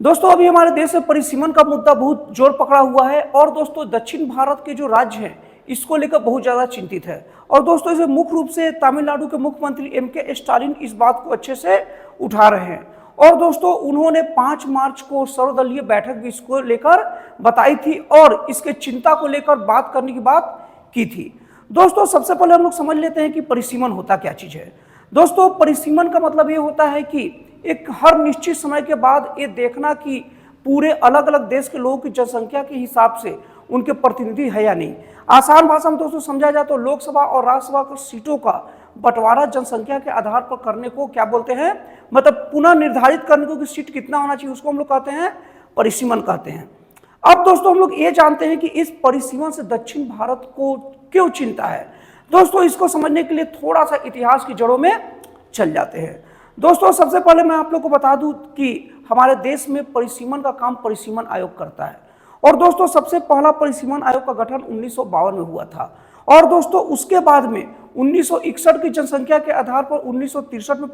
दोस्तों अभी हमारे देश में परिसीमन का मुद्दा बहुत जोर पकड़ा हुआ है और दोस्तों दक्षिण भारत के जो राज्य हैं इसको लेकर बहुत ज़्यादा चिंतित है। और दोस्तों इसे मुख्य रूप से तमिलनाडु के मुख्यमंत्री एम.के. स्टालिन इस बात को अच्छे से उठा रहे हैं। और दोस्तों उन्होंने 5 मार्च को सर्वदलीय बैठक भी इसको लेकर बताई थी और इसके चिंता को लेकर बात करने की बात की थी। दोस्तों सबसे पहले हम लोग समझ लेते हैं कि परिसीमन होता क्या चीज़ है। दोस्तों परिसीमन का मतलब ये होता है कि एक हर निश्चित समय के बाद ये देखना कि पूरे अलग अलग देश के लोगों की जनसंख्या के हिसाब से उनके प्रतिनिधि है या नहीं। आसान भाषा में दोस्तों समझा जाए तो लोकसभा और राज्यसभा की सीटों का बंटवारा जनसंख्या के आधार पर करने को क्या बोलते हैं, मतलब पुनः निर्धारित करने को कि सीट कितना होना चाहिए, उसको हम लोग कहते हैं परिसीमन कहते हैं। अब दोस्तों हम लोग ये जानते हैं कि इस परिसीमन से दक्षिण भारत को क्यों चिंता है। दोस्तों इसको समझने के लिए थोड़ा सा इतिहास की जड़ों में चल जाते हैं। दोस्तों सबसे पहले मैं आप लोग को बता दूं कि हमारे देश में परिसीमन का काम परिसीमन आयोग करता है। और दोस्तों सबसे पहला परिसीमन आयोग का गठन 1952 में हुआ था। और दोस्तों उसके बाद में 1961 की जनसंख्या के आधार पर 1963 में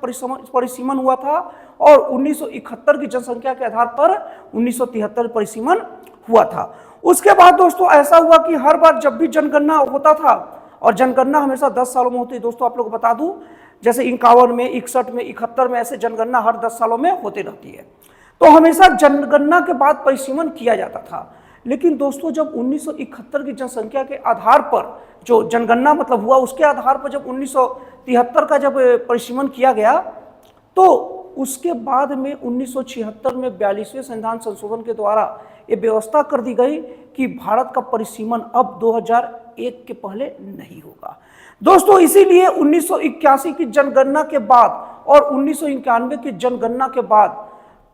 परिसीमन हुआ था और 1971 की जनसंख्या के आधार पर 1973 परिसीमन हुआ था। उसके बाद दोस्तों ऐसा हुआ कि हर बार जब भी जनगणना होता था, और जनगणना हमेशा 10 सालों में होती है। दोस्तों आप लोग को बता दूं जैसे 51 में, 61 में, 71 में ऐसे जनगणना हर 10 सालों में होती रहती है। तो हमेशा जनगणना के बाद परिसीमन किया जाता था। लेकिन दोस्तों जब 1971 की जनसंख्या के आधार पर जो जनगणना मतलब हुआ, उसके आधार पर जब 1973 का जब परिसीमन किया गया, तो उसके बाद में 1976 में 42वें संविधान संशोधन के द्वारा ये व्यवस्था कर दी गई कि भारत का परिसीमन अब 2001 के पहले नहीं होगा। दोस्तों इसीलिए 1981 की जनगणना के बाद और 1991 की जनगणना के बाद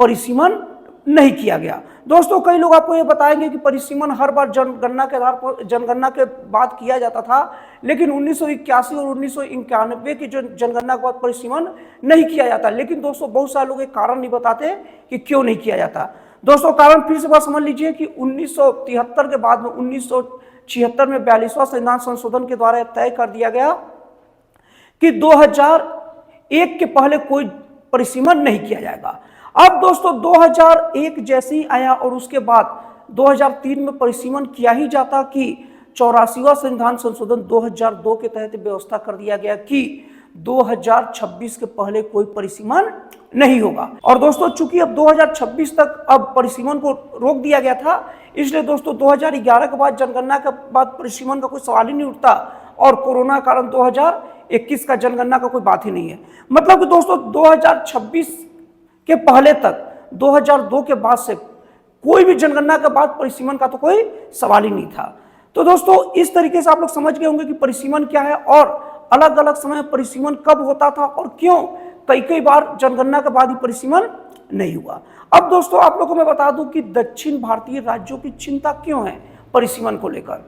परिसीमन नहीं किया गया। दोस्तों कई लोग आपको ये बताएंगे कि परिसीमन हर बार जनगणना के आधार पर जनगणना के बाद किया जाता था, लेकिन 1981 और 1991 की जो जनगणना के बाद परिसीमन नहीं किया जाता। लेकिन दोस्तों बहुत सारे लोग एक कारण नहीं बताते कि क्यों नहीं किया जाता। दोस्तों कारण फिर से बात समझ लीजिए कि 1973 के बाद में 1976 में 42वां संविधान संशोधन के द्वारा तय कर दिया गया कि 2001 के पहले कोई परिसीमन नहीं किया जाएगा। अब दोस्तों 2001 जैसे ही आया और उसके बाद 2003 में परिसीमन किया ही जाता कि 84वां संविधान संशोधन 2002 के तहत व्यवस्था कर दिया गया कि 2026 के पहले कोई परिसीमन नहीं होगा। और दोस्तों चूंकि अब 2026 तक अब परिसीमन को रोक दिया गया था, इसलिए दोस्तों 2011 के बाद जनगणना के बाद परिसीमन का कोई सवाल ही नहीं उठता और कोरोना के कारण 2021 का जनगणना का कोई बात ही नहीं है। मतलब कि दोस्तों 2026 के पहले तक 2002 के बाद से कोई भी जनगणना के बाद परिसीमन का तो कोई सवाल ही नहीं था। तो दोस्तों इस तरीके से आप लोग समझ गए होंगे कि परिसीमन क्या है और अलग अलग समय परिसीमन कब होता था और क्यों कई बार जनगणना के बाद ही परिसीमन नहीं हुआ। अब दोस्तों आप लोगों को मैं बता दूं कि दक्षिण भारतीय राज्यों की चिंता क्यों है परिसीमन को लेकर।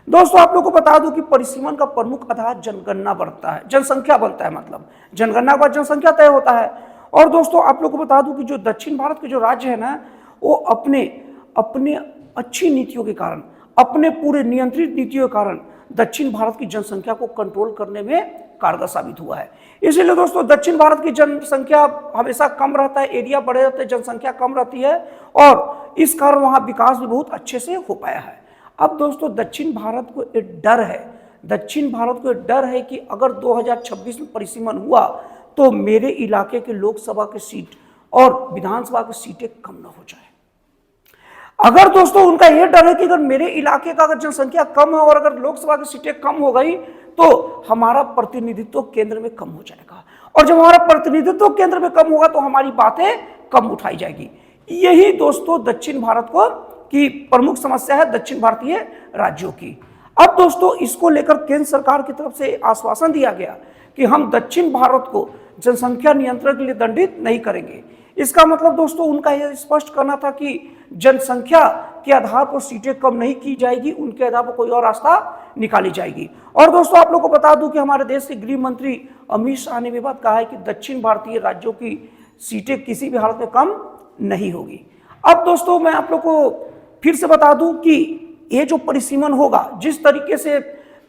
दोस्तों आप लोगों को बता दूं कि परिसीमन का प्रमुख आधार जनगणना बढ़ता है, जनसंख्या बढ़ता है, मतलब जनगणना के बाद जनसंख्या तय होता है। और दोस्तों आप लोगों को बता दूं कि जो दक्षिण भारत के जो राज्य है ना, वो अपने अच्छी नीतियों के कारण, अपने पूरे नियंत्रित नीतियों के कारण दक्षिण भारत की जनसंख्या को कंट्रोल करने में कारगर साबित हुआ है। इसीलिए दोस्तों दक्षिण भारत की जनसंख्या हमेशा कम रहता है, एरिया बड़े रहते हैं, जनसंख्या कम रहती है और इस कारण वहाँ विकास भी बहुत अच्छे से हो पाया है। अब दोस्तों दक्षिण भारत को एक डर है, दक्षिण भारत को एक डर है कि अगर 2026 में परिसीमन हुआ तो मेरे इलाके के लोकसभा की सीट और विधानसभा की सीटें कम न हो जाए। अगर दोस्तों उनका यह डर है कि अगर मेरे इलाके का अगर जनसंख्या कम है और अगर लोकसभा की सीटें कम हो गई तो हमारा प्रतिनिधित्व केंद्र में कम हो जाएगा, और जब हमारा प्रतिनिधित्व केंद्र में कम होगा तो हमारी बातें कम उठाई जाएगी। यही दोस्तों दक्षिण भारत को की प्रमुख समस्या है, दक्षिण भारतीय राज्यों की। अब दोस्तों इसको लेकर केंद्र सरकार की तरफ से आश्वासन दिया गया कि हम दक्षिण भारत को जनसंख्या नियंत्रण के लिए दंडित नहीं करेंगे। इसका मतलब दोस्तों उनका यह स्पष्ट करना था कि जनसंख्या के आधार पर सीटें कम नहीं की जाएगी, उनके आधार पर कोई और रास्ता निकाली जाएगी। और दोस्तों आप लोगों को बता दूं कि हमारे देश के गृह मंत्री अमित शाह ने भी बात कहा है कि दक्षिण भारतीय राज्यों की सीटें किसी भी हालत में कम नहीं होगी। अब दोस्तों मैं आप लोग को फिर से बता दूं कि ये जो परिसीमन होगा, जिस तरीके से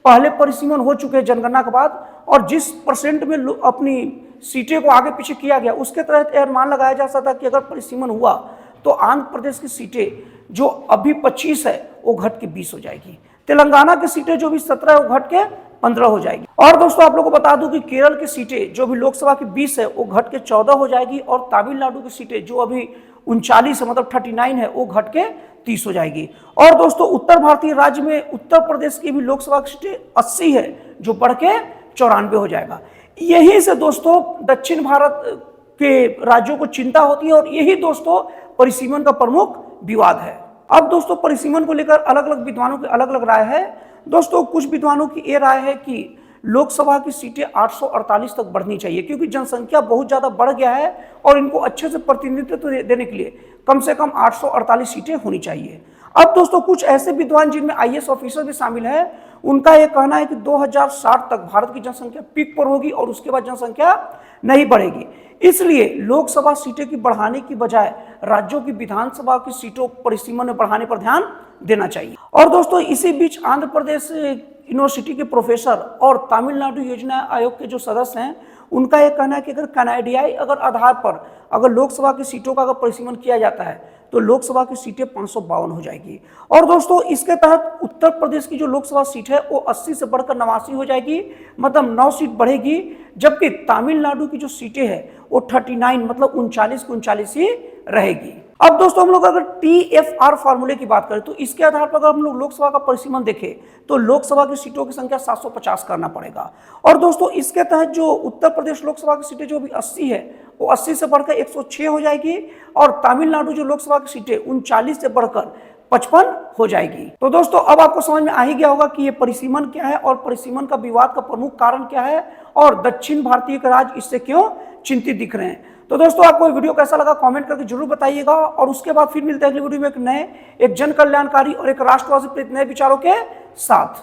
पहले परिसीमन हो चुके हैं जनगणना के बाद और जिस परसेंट में अपनी सीटें को आगे पीछे किया गया, उसके तहत अनुमान लगाया जा सकता कि अगर परिसीमन हुआ तो आंध्र प्रदेश की सीटें जो अभी 25 है वो घट के 20 हो जाएगी। तेलंगाना की सीटें जो भी 17 है वो घट के 15 हो जाएगी। और दोस्तों आप लोगों को बता दूं कि केरल की सीटें जो भी लोकसभा की 20 है वो घट के 14 हो जाएगी और तमिलनाडु की सीटें जो अभी 39 है मतलब 39 है वो घट के 30 हो जाएगी। और दोस्तों उत्तर भारतीय राज्य में उत्तर प्रदेश की भी लोकसभा की सीटें 80 है जो बढ़ के 94 हो जाएगा। यही से दोस्तों दक्षिण भारत के राज्यों को चिंता होती है और यही दोस्तों परिसीमन का प्रमुख विवाद है। अब दोस्तों परिसीमन को लेकर अलग अलग विद्वानों की अलग अलग राय है। दोस्तों कुछ विद्वानों की यह राय है कि लोकसभा की सीटें 848 तक बढ़नी चाहिए क्योंकि जनसंख्या बहुत ज्यादा बढ़ गया है और इनको अच्छे से प्रतिनिधित्व देने के लिए कम से कम 848 सीटें होनी चाहिए। अब दोस्तों कुछ ऐसे विद्वान जिनमें आईएएस ऑफिसर भी शामिल है, उनका यह कहना है कि 2060 तक भारत की जनसंख्या पीक पर होगी और उसके बाद जनसंख्या नहीं बढ़ेगी। इसलिए लोकसभा सीटें की बढ़ाने की बजाय राज्यों की विधानसभा की सीटों परिसीमन में बढ़ाने पर ध्यान देना चाहिए। और दोस्तों इसी बीच आंध्र प्रदेश यूनिवर्सिटी के प्रोफेसर और तमिलनाडु योजना आयोग के जो सदस्य हैं, उनका यह कहना है कि अगर कनाडियाई आधार पर अगर लोकसभा की सीटों का अगर परिसीमन किया जाता है तो लोकसभा की सीटें 552 हो जाएगी। और दोस्तों इसके तहत उत्तर प्रदेश की जो लोकसभा सीट है वो 80 से बढ़कर 89 हो जाएगी, मतलब 9 सीट बढ़ेगी। जबकि तमिलनाडु की जो सीटें हैं वो 39 मतलब 39 ही रहेगी। अब दोस्तों हम लोग अगर TFR फार्मूले की बात करें तो इसके आधार पर अगर हम लोग लोकसभा का परिसीमन देखें तो लोकसभा की सीटों की संख्या 750 करना पड़ेगा। और दोस्तों इसके तहत जो उत्तर प्रदेश लोकसभा की सीटें जो भी 80 है वो 80 से बढ़कर 106 हो जाएगी और तमिलनाडु जो लोकसभा की सीटें 39 से बढ़कर 55 हो जाएगी। तो दोस्तों अब आपको समझ में आ ही गया होगा कि ये परिसीमन क्या है और परिसीमन का विवाद का प्रमुख कारण क्या है और दक्षिण भारतीय के राज्य इससे क्यों चिंतित दिख रहे हैं। तो दोस्तों आपको ये वीडियो कैसा लगा कमेंट करके जरूर बताइएगा और उसके बाद फिर मिलते हैं अगली वीडियो में एक जन कल्याणकारी और एक राष्ट्रवादी प्रेरित नए विचारों के साथ।